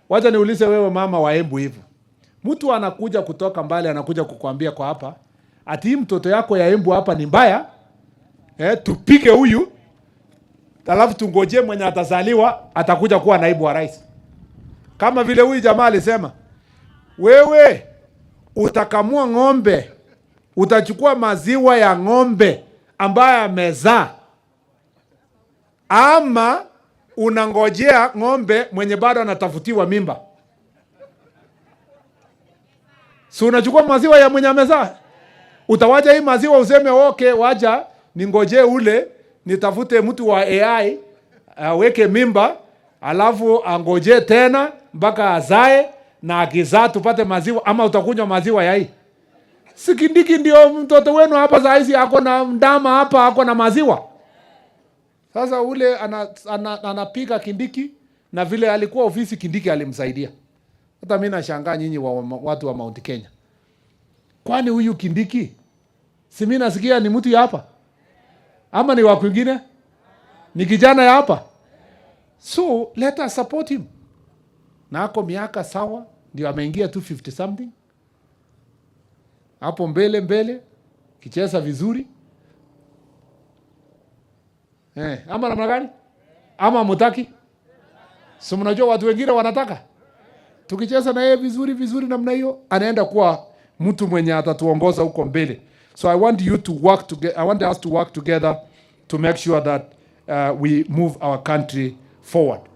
Wacha niulize wewe mama wa Embu hivyo. Mtu anakuja kutoka mbali anakuja kukuambia kwa hapa, ati mtoto yako ya Embu hapa ni mbaya. Tupige huyu. Alafu tungoje mwenye atazaliwa atakuja kuwa naibu wa rais. Kama vile huyu jamaa alisema, wewe utakamua ng'ombe, utachukua maziwa ya ng'ombe ambaye amezaa, ama unangojea ng'ombe mwenye bado anatafutiwa mimba. Si unachukua maziwa ya mwenye amezaa? Utawacha hii maziwa useme okay, wacha ningoje ule nitafute mtu wa AI aweke mimba, alafu angoje tena mpaka azae, na akizaa tupate maziwa, ama utakunywa maziwa ya hii? Si Kindiki ndio mtoto wenu hapa saa hizi ako na ndama hapa, ako na maziwa. Sasa ule anapiga Kindiki, na vile alikuwa ofisi Kindiki alimsaidia. Hata mimi nashangaa nyinyi watu wa Mount Kenya. Kwani huyu Kindiki si mimi nasikia ni mtu ya hapa? Ama ni wa kwingine? Ni kijana ya hapa? So let us support him. Na ako miaka sawa, ndio ameingia 250 something. Hapo mbele kicheza vizuri. Ama namna gani? Ama mutaki? So mnajua watu wengine wanataka tukicheza na yeye vizuri namna hiyo, anaenda kuwa mtu mwenye atatuongoza huko mbele. So I want you to work together. I want us to work together to make sure that we move our country forward.